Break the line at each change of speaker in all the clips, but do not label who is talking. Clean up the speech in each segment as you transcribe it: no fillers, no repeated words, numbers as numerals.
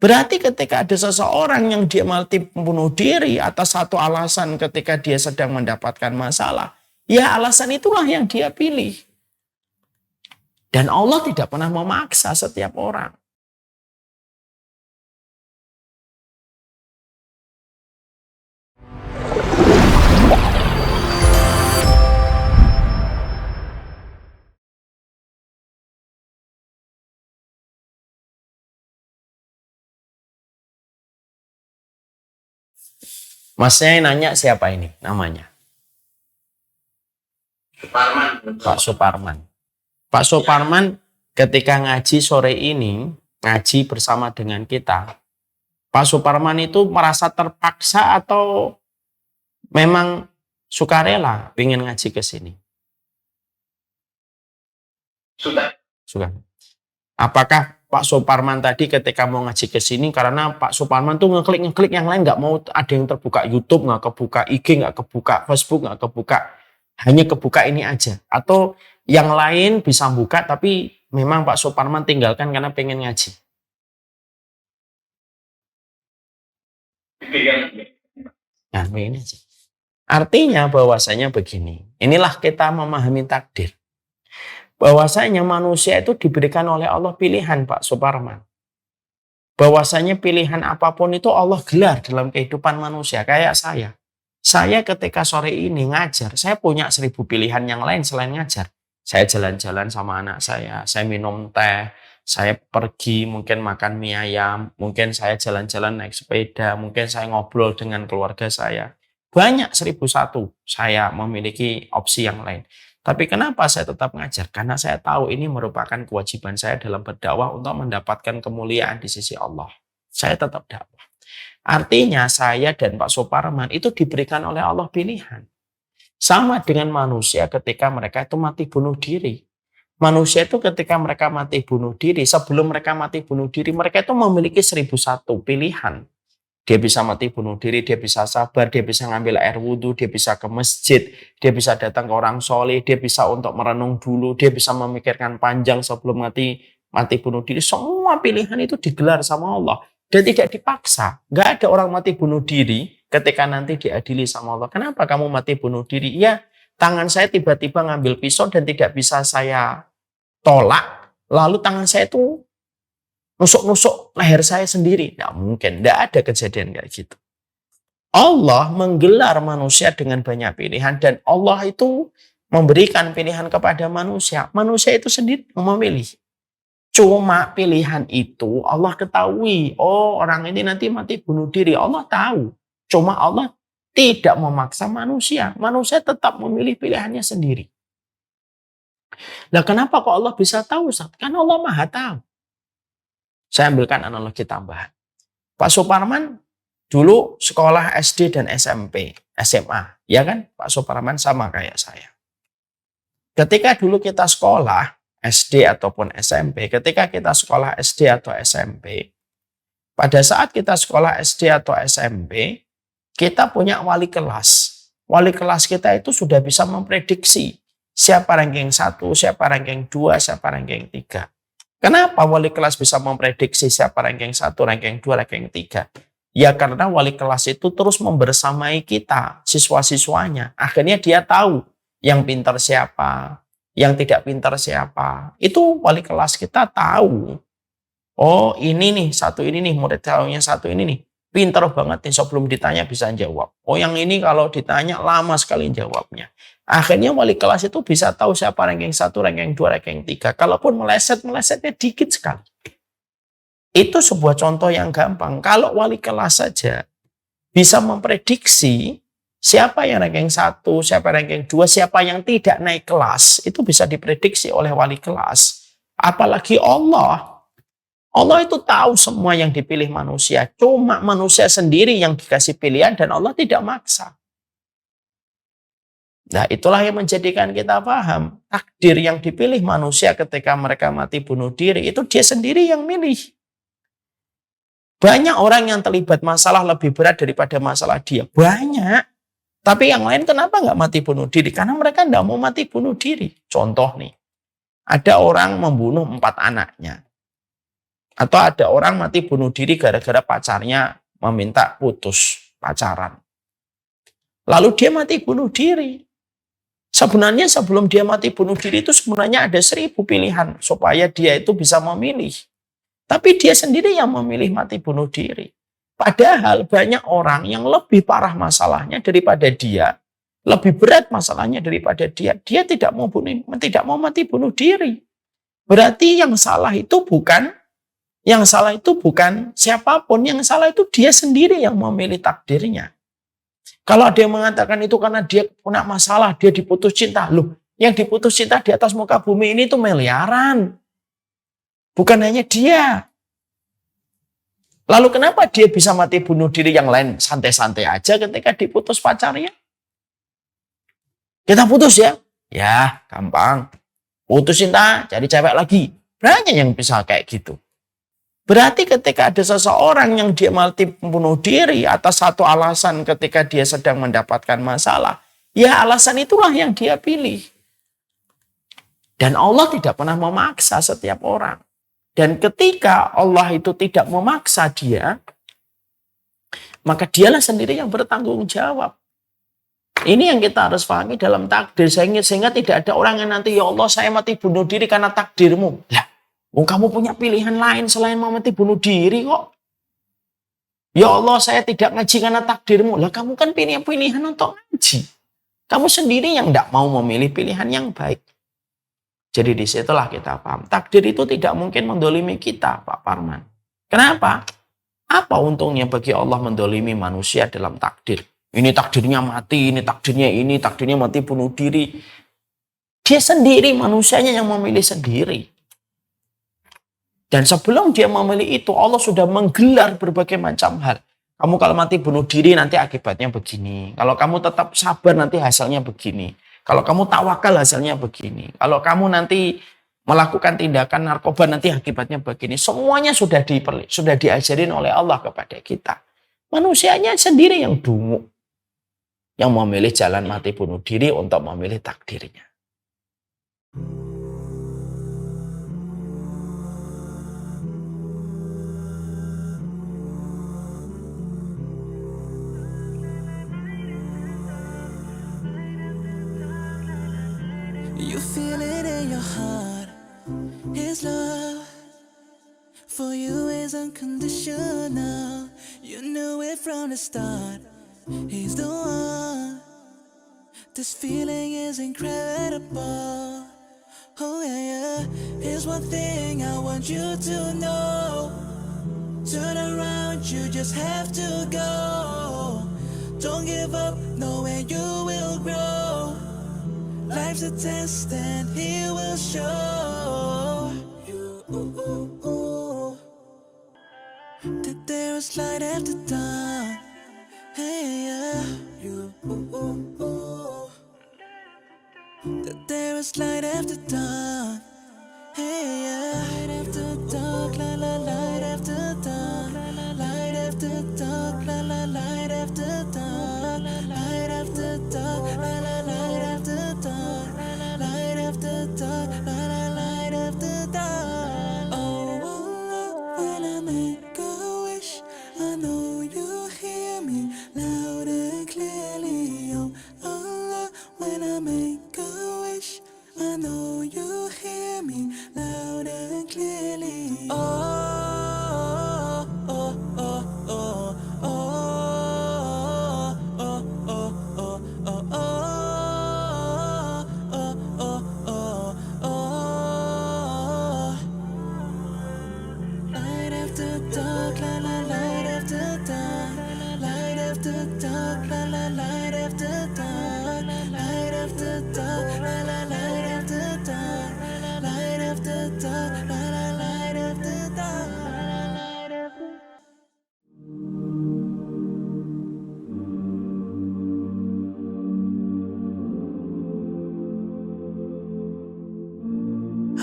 Berarti ketika ada seseorang yang dia mati bunuh diri atas satu alasan ketika dia sedang mendapatkan masalah, ya alasan itulah yang dia pilih. Dan Allah tidak pernah memaksa setiap orang. Masnya nanya siapa ini namanya?
Suparman.
Pak Suparman. Pak Suparman ketika ngaji sore ini, ngaji bersama dengan kita, Pak Suparman itu merasa terpaksa atau memang sukarela ingin ngaji ke sini? Suka. Apakah Pak Suparman tadi ketika mau ngaji ke sini karena Pak Suparman tuh ngeklik yang lain, nggak mau ada yang terbuka YouTube, nggak kebuka IG, nggak kebuka Facebook, nggak kebuka, hanya kebuka ini aja, atau yang lain bisa buka tapi memang Pak Suparman tinggalkan karena pengen ngaji? Nah, ini aja. Artinya bahwasanya begini, inilah kita memahami takdir. Bahwasanya manusia itu diberikan oleh Allah pilihan, Pak Suparman. Bahwasanya pilihan apapun itu Allah gelar dalam kehidupan manusia. Kayak saya. Saya ketika sore ini ngajar, saya punya 1000 pilihan yang lain selain ngajar. Saya jalan-jalan sama anak saya minum teh, saya pergi mungkin makan mie ayam, mungkin saya jalan-jalan naik sepeda, mungkin saya ngobrol dengan keluarga saya. Banyak 1001 saya memiliki opsi yang lain. Tapi kenapa saya tetap ngajar? Karena saya tahu ini merupakan kewajiban saya dalam berdakwah untuk mendapatkan kemuliaan di sisi Allah. Saya tetap dakwah. Artinya saya dan Pak Suparman itu diberikan oleh Allah pilihan. Sama dengan manusia ketika mereka itu mati bunuh diri. Manusia itu ketika mereka mati bunuh diri, sebelum mereka mati bunuh diri, mereka itu memiliki 1001 pilihan. Dia bisa mati bunuh diri, dia bisa sabar, dia bisa ngambil air wudhu, dia bisa ke masjid, dia bisa datang ke orang soleh, dia bisa untuk merenung dulu, dia bisa memikirkan panjang sebelum mati bunuh diri. Semua pilihan itu digelar sama Allah dan tidak dipaksa. Nggak ada orang mati bunuh diri ketika nanti diadili sama Allah. Kenapa kamu mati bunuh diri? Ya, tangan saya tiba-tiba ngambil pisau dan tidak bisa saya tolak, lalu tangan saya itu nusuk-nusuk leher saya sendiri. Nggak mungkin, nggak ada kejadian kayak gitu. Allah menggelar manusia dengan banyak pilihan dan Allah itu memberikan pilihan kepada manusia. Manusia itu sendiri memilih. Cuma pilihan itu Allah ketahui. Oh, orang ini nanti mati bunuh diri. Allah tahu. Cuma Allah tidak memaksa manusia. Manusia tetap memilih pilihannya sendiri. Nah, kenapa kok Allah bisa tahu, Ustaz? Karena Allah Maha tahu. Saya ambilkan analogi tambahan. Pak Suparman dulu sekolah SD dan SMP, SMA, ya kan? Pak Suparman sama kayak saya. Ketika dulu kita sekolah SD ataupun SMP, ketika kita sekolah SD atau SMP, pada saat kita sekolah SD atau SMP, kita punya wali kelas. Wali kelas kita itu sudah bisa memprediksi siapa ranking 1, siapa ranking 2, siapa ranking 3. Kenapa wali kelas bisa memprediksi siapa ranking 1, ranking 2, ranking 3? Ya karena wali kelas itu terus membersamai kita, siswa-siswanya. Akhirnya dia tahu yang pintar siapa, yang tidak pintar siapa. Itu wali kelas kita tahu. Oh ini nih, satu ini nih, murid yang satu ini nih. Pintar banget nih, sebelum ditanya bisa jawab. Oh yang ini kalau ditanya lama sekali jawabnya. Akhirnya wali kelas itu bisa tahu siapa ranking 1, ranking 2, ranking 3. Kalaupun melesetnya dikit sekali. Itu sebuah contoh yang gampang. Kalau wali kelas saja bisa memprediksi siapa yang ranking 1, siapa ranking 2, siapa yang tidak naik kelas. Itu bisa diprediksi oleh wali kelas. Apalagi Allah. Allah itu tahu semua yang dipilih manusia. Cuma manusia sendiri yang dikasih pilihan dan Allah tidak maksa. Nah itulah yang menjadikan kita paham. Takdir yang dipilih manusia ketika mereka mati bunuh diri itu dia sendiri yang milih. Banyak orang yang terlibat masalah lebih berat daripada masalah dia. Banyak. Tapi yang lain kenapa nggak mati bunuh diri? Karena mereka nggak mau mati bunuh diri. Contoh nih. Ada orang membunuh 4 anaknya. Atau ada orang mati bunuh diri gara-gara pacarnya meminta putus pacaran. Lalu dia mati bunuh diri. Sebenarnya sebelum dia mati bunuh diri itu sebenarnya ada 1000 pilihan supaya dia itu bisa memilih. Tapi dia sendiri yang memilih mati bunuh diri. Padahal banyak orang yang lebih parah masalahnya daripada dia, lebih berat masalahnya daripada dia. Dia tidak mau mati bunuh diri. Berarti yang salah itu bukan siapapun, yang salah itu dia sendiri yang memilih takdirnya. Kalau ada yang mengatakan itu karena dia punya masalah, dia diputus cinta. Loh, yang diputus cinta di atas muka bumi ini itu miliaran. Bukan hanya dia. Lalu kenapa dia bisa mati bunuh diri, yang lain santai-santai aja ketika diputus pacarnya? Kita putus ya? Ya, gampang. Putus cinta, jadi cewek lagi. Banyak yang bisa kayak gitu. Berarti ketika ada seseorang yang dia mati bunuh diri atas satu alasan ketika dia sedang mendapatkan masalah, ya alasan itulah yang dia pilih. Dan Allah tidak pernah memaksa setiap orang. Dan ketika Allah itu tidak memaksa dia, maka dialah sendiri yang bertanggung jawab. Ini yang kita harus pahami dalam takdir. Sehingga tidak ada orang yang nanti, ya Allah saya mati bunuh diri karena takdirmu. Lah, kamu punya pilihan lain selain mau mati bunuh diri kok. Ya Allah saya tidak ngaji karena takdirmu. Lah kamu kan punya pilihan untuk ngaji. Kamu sendiri yang tidak mau memilih pilihan yang baik. Jadi disitulah kita paham. Takdir itu tidak mungkin mendolimi kita, Pak Parman. Kenapa? Apa untungnya bagi Allah mendolimi manusia dalam takdir? Ini takdirnya mati, ini takdirnya mati bunuh diri. Dia sendiri, manusianya yang memilih sendiri. Dan sebelum dia memilih itu, Allah sudah menggelar berbagai macam hal. Kamu kalau mati bunuh diri nanti akibatnya begini. Kalau kamu tetap sabar nanti hasilnya begini. Kalau kamu tawakal hasilnya begini. Kalau kamu nanti melakukan tindakan narkoba nanti akibatnya begini. Semuanya sudah diajarin oleh Allah kepada kita. Manusianya sendiri yang dungu. Yang memilih jalan mati bunuh diri untuk memilih takdirnya.
You feel it in your heart. His love for you is unconditional. You knew it from the start. He's the one. This feeling is incredible. Oh yeah. Here's one thing I want you to know. Turn around, you just have to go. Don't give up, knowing you will grow. Life's a test and he will show you that there is light after dawn. Hey, yeah. That there is light after dawn. Hey, yeah. Light after dark, la la, light after dawn. Light after dark, la la, light after dawn. Light after dark, la la, light after dawn. Light after dark, la la, light after dawn. Oh, when I make a wish, I know you hear me loud and clearly. Oh, Allah, when I make a wish, I know you hear me loud and clearly. Oh, oh, oh, oh, oh, oh, oh, oh, oh, oh, oh, oh, oh, oh. Light after dark, la la, light after dawn. Light after dark, la la, light after dawn. Light after dark, la la, light after dawn. Light after dark, la la, light after dawn.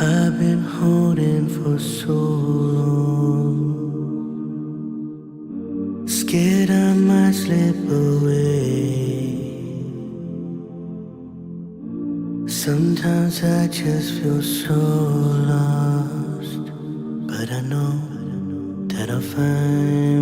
I've been holding for so long, scared I might slip away. Sometimes I just feel so lost, but I know I'll find